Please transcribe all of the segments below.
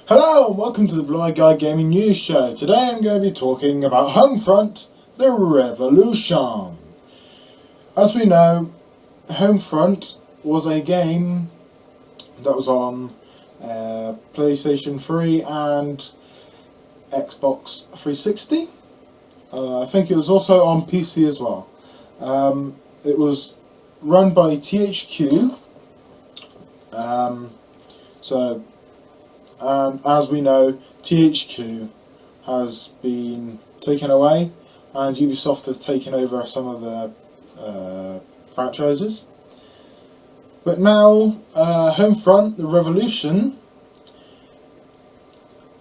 Hello and welcome to the Blue Eyed Guy Gaming News Show. Today I'm going to be talking about Homefront the Revolution. As we know, Homefront was a game that was on PlayStation 3 and Xbox 360. I think it was also on PC as well. It was run by THQ. And as we know, THQ has been taken away, and Ubisoft have taken over some of the franchises. But now, Homefront the Revolution,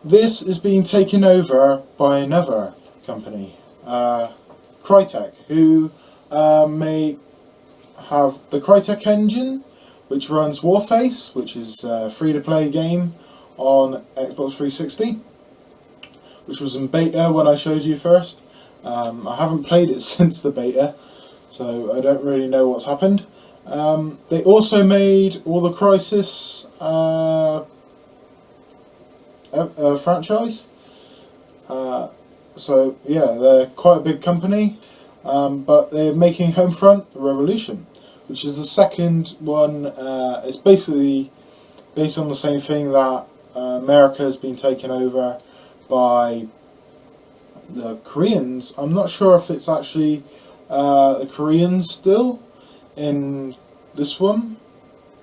this is being taken over by another company, Crytek, who may have the Crytek engine, which runs Warface, which is a free-to-play game on Xbox 360, which was in beta when I showed you first. I haven't played it since the beta, so I don't really know what's happened. They also made all the Crysis franchise. So yeah, they're quite a big company, but they're making Homefront the Revolution, which is the second one. It's basically based on the same thing that America has been taken over by the Koreans. I'm not sure if it's actually the Koreans still in this one,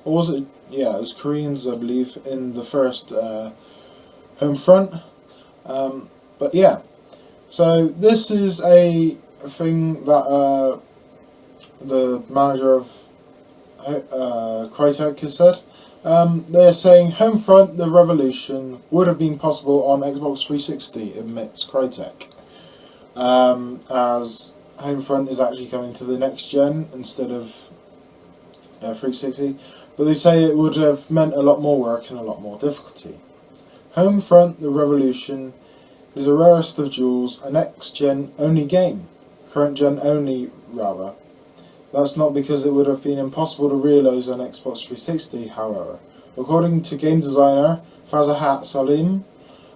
or was it? Yeah, it was Koreans, I believe, in the first Homefront. But yeah, so this is a thing that the manager of Crytek has said. They're saying Homefront the Revolution would have been possible on Xbox 360, admits Crytek, as Homefront is actually coming to the next gen instead of 360, but they say it would have meant a lot more work and a lot more difficulty. Homefront the Revolution is a rarest of jewels, a next gen only game, current gen only rather. That's not because it would have been impossible to realise on Xbox 360, however. According to game designer Fazahat Salim,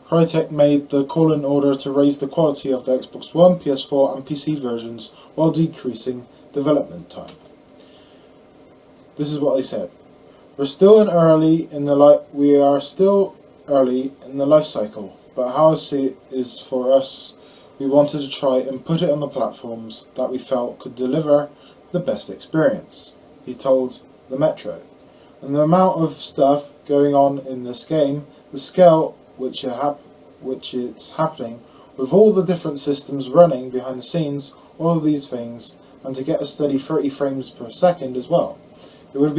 Crytek made the call in order to raise the quality of the Xbox One, PS4 and PC versions while decreasing development time. This is what they said. We are still early in the life cycle, but how I see it is for us, we wanted to try and put it on the platforms that we felt could deliver the best experience, he told the Metro. And the amount of stuff going on in this game, the scale which it's happening, with all the different systems running behind the scenes, all of these things, and to get a steady 30 frames per second as well. It would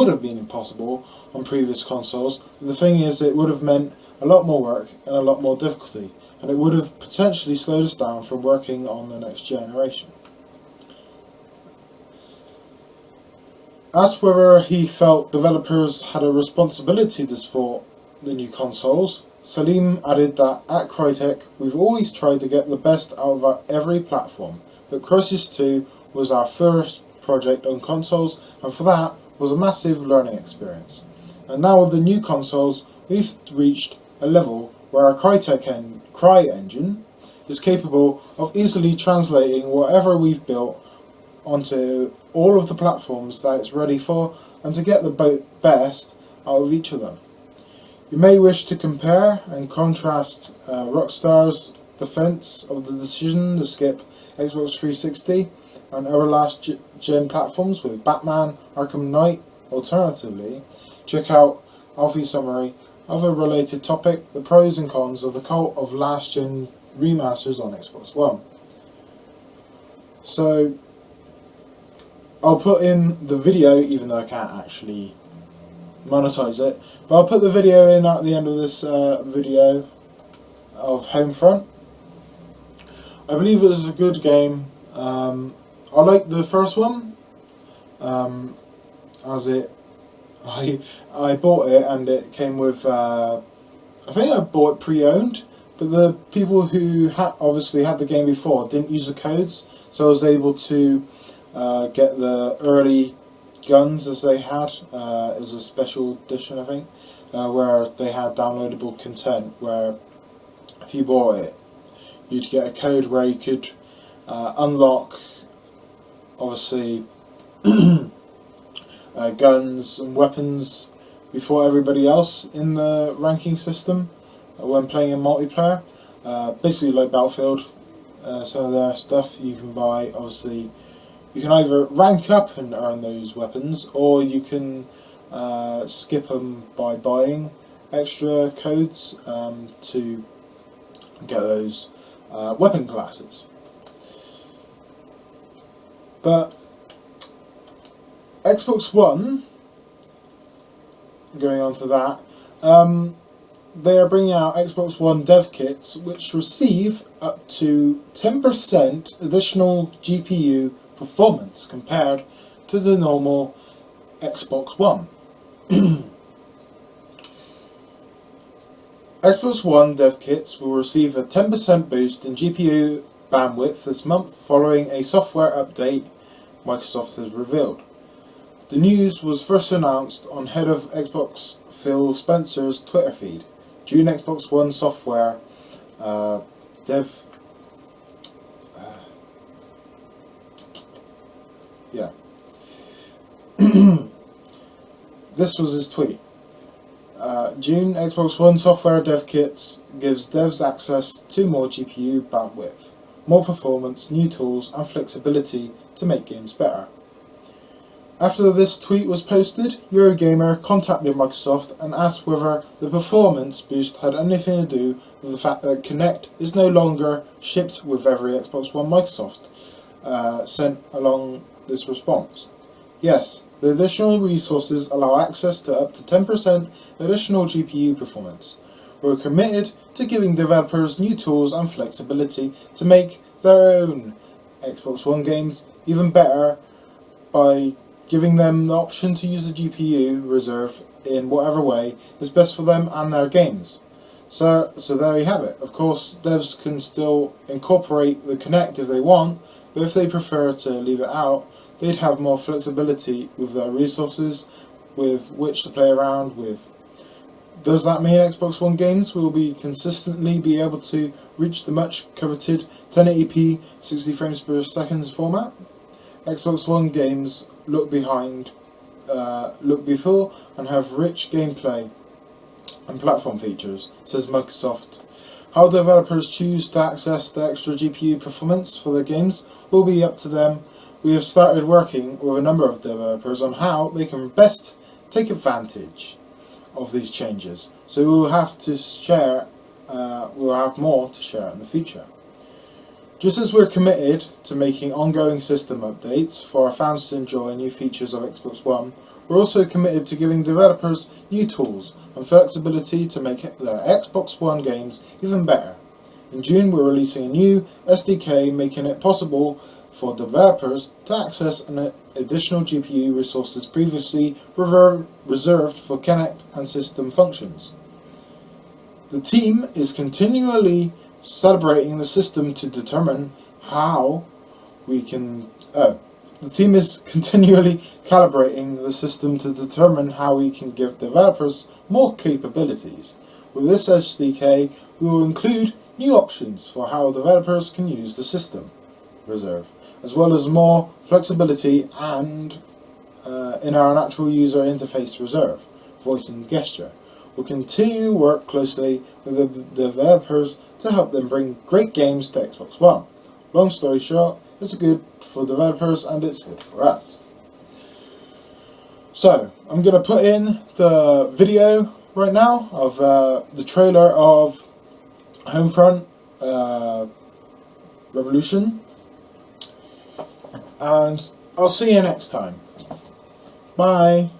have been impossible on previous consoles, but the thing is, it would have meant a lot more work and a lot more difficulty, and it would have potentially slowed us down from working on the next generation. Asked whether he felt developers had a responsibility to support the new consoles, Salim added that at Crytek we've always tried to get the best out of every platform, but Crysis 2 was our first project on consoles, and for that was a massive learning experience. And now with the new consoles we've reached a level where our Crytek Cry engine is capable of easily translating whatever we've built onto all of the platforms that it's ready for, and to get the best out of each of them. You may wish to compare and contrast Rockstar's defense of the decision to skip Xbox 360 and other last gen platforms with Batman Arkham Knight. Alternatively, check out Alfie's summary of a related topic, the pros and cons of the cult of last gen remasters on Xbox One. So I'll put in the video, even though I can't actually monetize it, but I'll put the video in at the end of this video of Homefront. I believe it was a good game. I like the first one, as I bought it and it came with, I think I bought it pre-owned, but the people who obviously had the game before didn't use the codes, so I was able to get the early guns as they had. It was a special edition, I think, where they had downloadable content where if you bought it, you'd get a code where you could unlock, obviously, guns and weapons before everybody else in the ranking system when playing in multiplayer. Basically like Battlefield, some of their stuff you can buy. Obviously, you can either rank up and earn those weapons, or you can skip them by buying extra codes to get those weapon classes. But Xbox One, going on to that, they are bringing out Xbox One dev kits which receive up to 10% additional GPU performance compared to the normal Xbox One. Xbox One dev kits will receive a 10% boost in GPU bandwidth this month following a software update Microsoft has revealed. The news was first announced on head of Xbox Phil Spencer's Twitter feed. June Xbox One software dev this was his tweet. June Xbox One software dev kits gives devs access to more GPU bandwidth, more performance, new tools and flexibility to make games better. After this tweet was posted, Eurogamer contacted Microsoft and asked whether the performance boost had anything to do with the fact that Kinect is no longer shipped with every Xbox One. Microsoft sent along this response. Yes, the additional resources allow access to up to 10% additional GPU performance. We're committed to giving developers new tools and flexibility to make their own Xbox One games even better by giving them the option to use the GPU reserve in whatever way is best for them and their games. So there you have it. Of course, devs can still incorporate the Kinect if they want, but if they prefer to leave it out, they'd have more flexibility with their resources with which to play around with. Does that mean Xbox One games will be consistently be able to reach the much coveted 1080p 60 frames per second format? Xbox One games look before and have rich gameplay and platform features, says Microsoft. How developers choose to access the extra GPU performance for their games will be up to them. We have started working with a number of developers on how they can best take advantage of these changes, so we will have to share. We'll have more to share in the future. Just as we're committed to making ongoing system updates for our fans to enjoy new features of Xbox One, we're also committed to giving developers new tools and flexibility to make their Xbox One games even better. In June, we're releasing a new SDK making it possible for developers to access an additional GPU resources previously reserved for Kinect and system functions. The team is continually celebrating the system to determine how we can. The team is continually calibrating the system to determine how we can give developers more capabilities. With this SDK, we will include new options for how developers can use the system reserve, as well as more flexibility and in our natural user interface reserve, voice and gesture. We'll continue to work closely with the developers to help them bring great games to Xbox One. Long story short, it's good for developers and it's good for us. So, I'm going to put in the video right now of the trailer of Homefront Revolution, and I'll see you next time. Bye.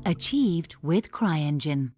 Achieved with CryEngine.